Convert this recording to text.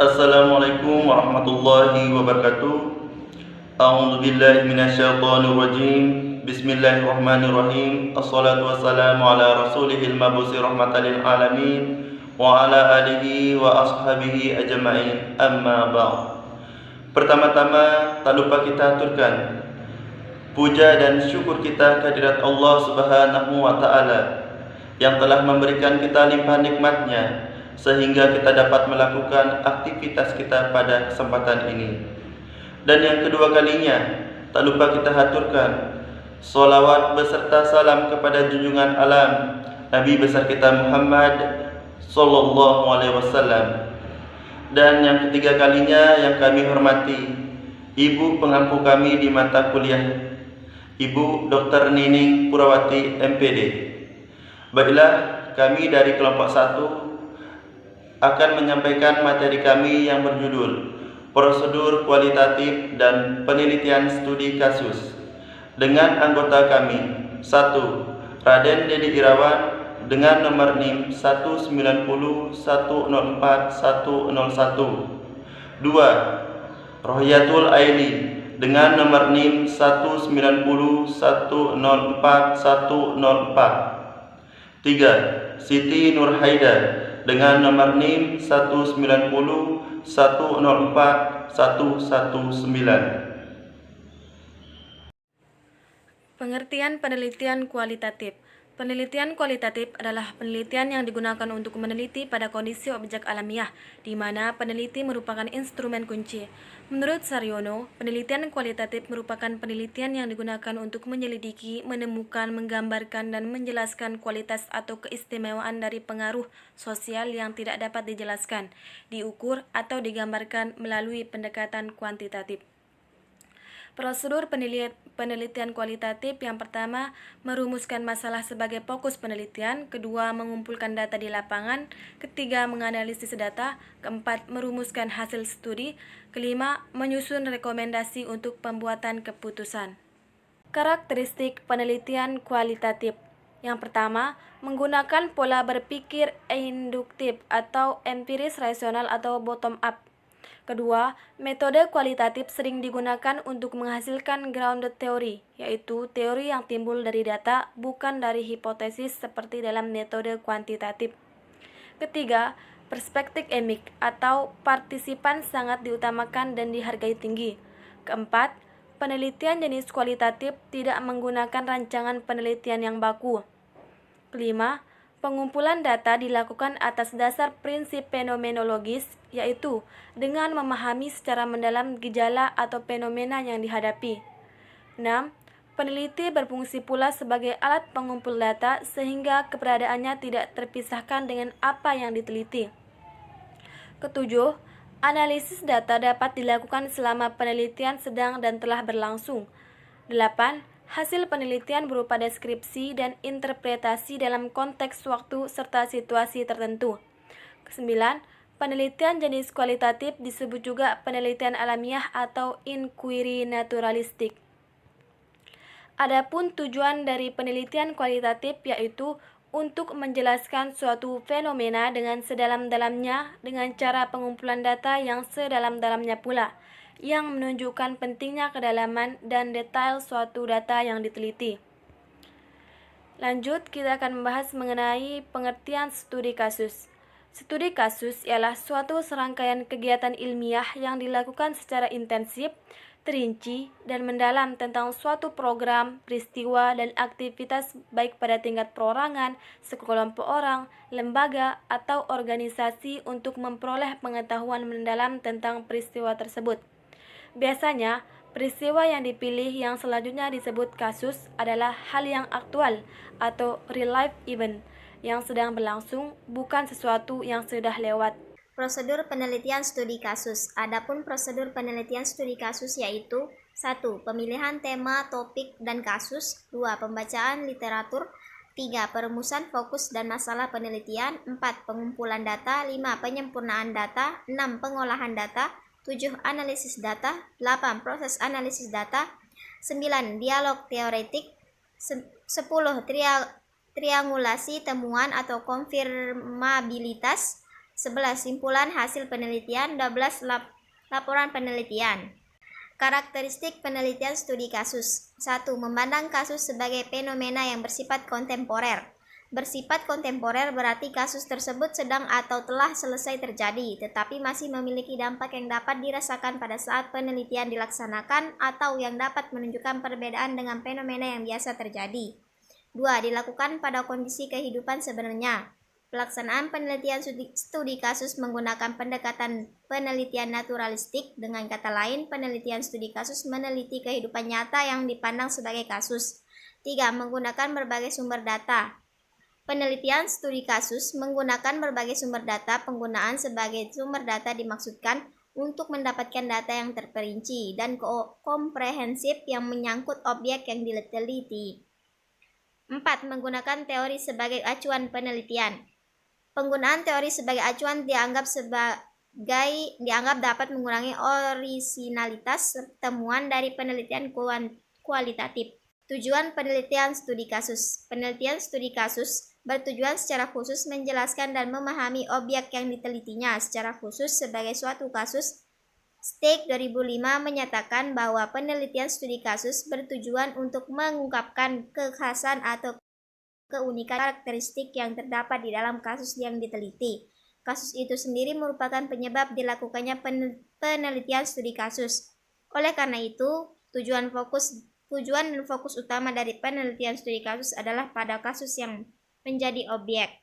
Assalamualaikum warahmatullahi wabarakatuh. A'udzu billahi minasyaitonir rajim. Bismillahirrahmanirrahim. Assalatu wassalamu ala rasulihil mabusi rahmatan lil alamin wa ala alihi wa ashabihi ajma'in. Amma ba'd. Pertama-tama tak lupa kita aturkan puja dan syukur kita kehadirat Allah Subhanahu wa taala yang telah memberikan kita limpahan nikmatnya sehingga kita dapat melakukan aktivitas kita pada kesempatan ini. Dan yang kedua kalinya, tak lupa kita haturkan sholawat beserta salam kepada junjungan alam Nabi besar kita Muhammad sallallahu alaihi wasallam. Dan yang ketiga kalinya yang kami hormati Ibu pengampu kami di mata kuliah, Ibu Dr. Nining Purawati MPD. Baiklah, kami dari kelompok 1 akan menyampaikan materi kami yang berjudul Prosedur Kualitatif dan Penelitian Studi Kasus dengan anggota kami 1. Raden Dedi Irawan dengan nomor NIM 190104101. 2. Rohyatul Aili dengan nomor NIM 190104104. 3. Siti Nurhaida dengan nomor NIM 190104119. Pengertian penelitian kualitatif. Penelitian kualitatif adalah penelitian yang digunakan untuk meneliti pada kondisi objek alamiah, di mana peneliti merupakan instrumen kunci. Menurut Saryono, penelitian kualitatif merupakan penelitian yang digunakan untuk menyelidiki, menemukan, menggambarkan, dan menjelaskan kualitas atau keistimewaan dari pengaruh sosial yang tidak dapat dijelaskan, diukur, atau digambarkan melalui pendekatan kuantitatif. Prosedur penelitian kualitatif: yang pertama, merumuskan masalah sebagai fokus penelitian. Kedua, mengumpulkan data di lapangan. Ketiga, menganalisis data. Keempat, merumuskan hasil studi. Kelima, menyusun rekomendasi untuk pembuatan keputusan. Karakteristik penelitian kualitatif. Yang pertama, menggunakan pola berpikir induktif atau empiris rasional atau bottom up. Kedua, metode kualitatif sering digunakan untuk menghasilkan grounded theory, yaitu teori yang timbul dari data, bukan dari hipotesis seperti dalam metode kuantitatif. Ketiga, perspektif emik atau partisipan sangat diutamakan dan dihargai tinggi. Keempat, penelitian jenis kualitatif tidak menggunakan rancangan penelitian yang baku. Kelima, pengumpulan data dilakukan atas dasar prinsip fenomenologis, yaitu dengan memahami secara mendalam gejala atau fenomena yang dihadapi. 6. Peneliti berfungsi pula sebagai alat pengumpul data sehingga keberadaannya tidak terpisahkan dengan apa yang diteliti. Ketujuh, analisis data dapat dilakukan selama penelitian sedang dan telah berlangsung. 8. Hasil penelitian berupa deskripsi dan interpretasi dalam konteks waktu serta situasi tertentu. 9. Penelitian jenis kualitatif disebut juga penelitian alamiah atau inquiry naturalistik. Adapun tujuan dari penelitian kualitatif yaitu untuk menjelaskan suatu fenomena dengan sedalam-dalamnya dengan cara pengumpulan data yang sedalam-dalamnya pula, yang menunjukkan pentingnya kedalaman dan detail suatu data yang diteliti. Lanjut, kita akan membahas mengenai pengertian studi kasus. Studi kasus ialah suatu serangkaian kegiatan ilmiah yang dilakukan secara intensif, terinci, dan mendalam tentang suatu program, peristiwa, dan aktivitas baik pada tingkat perorangan, sekelompok orang, lembaga, atau organisasi untuk memperoleh pengetahuan mendalam tentang peristiwa tersebut. Biasanya, peristiwa yang dipilih yang selanjutnya disebut kasus adalah hal yang aktual atau real life event yang sedang berlangsung, bukan sesuatu yang sudah lewat. Prosedur penelitian studi kasus. Adapun prosedur penelitian studi kasus yaitu 1. Pemilihan tema, topik, dan kasus. 2. Pembacaan literatur. 3. Perumusan fokus dan masalah penelitian. 4. Pengumpulan data. 5. Penyempurnaan data. 6. Pengolahan data. 7. Analisis data. 8. Proses analisis data. 9. Dialog teoretik. 10. Triangulasi temuan atau konfirmabilitas. 11. Simpulan hasil penelitian. 12. Laporan penelitian. Karakteristik penelitian studi kasus. 1. Memandang kasus sebagai fenomena yang bersifat kontemporer. Bersifat kontemporer berarti kasus tersebut sedang atau telah selesai terjadi, tetapi masih memiliki dampak yang dapat dirasakan pada saat penelitian dilaksanakan atau yang dapat menunjukkan perbedaan dengan fenomena yang biasa terjadi. 2. Dilakukan pada kondisi kehidupan sebenarnya. Pelaksanaan penelitian studi kasus menggunakan pendekatan penelitian naturalistik. Dengan kata lain, penelitian studi kasus meneliti kehidupan nyata yang dipandang sebagai kasus. 3. Menggunakan berbagai sumber data. Penelitian studi kasus menggunakan berbagai sumber data. Penggunaan sebagai sumber data dimaksudkan untuk mendapatkan data yang terperinci dan komprehensif yang menyangkut objek yang diteliti. 4. Menggunakan teori sebagai acuan penelitian. Penggunaan teori sebagai acuan dianggap dapat mengurangi orisinalitas temuan dari penelitian kualitatif. Tujuan penelitian studi kasus. Penelitian studi kasus bertujuan secara khusus menjelaskan dan memahami objek yang ditelitinya secara khusus sebagai suatu kasus. Stake 2005 menyatakan bahwa penelitian studi kasus bertujuan untuk mengungkapkan kekhasan atau keunikan karakteristik yang terdapat di dalam kasus yang diteliti. Kasus itu sendiri merupakan penyebab dilakukannya penelitian studi kasus. Oleh karena itu, tujuan dan fokus utama dari penelitian studi kasus adalah pada kasus yang menjadi objek.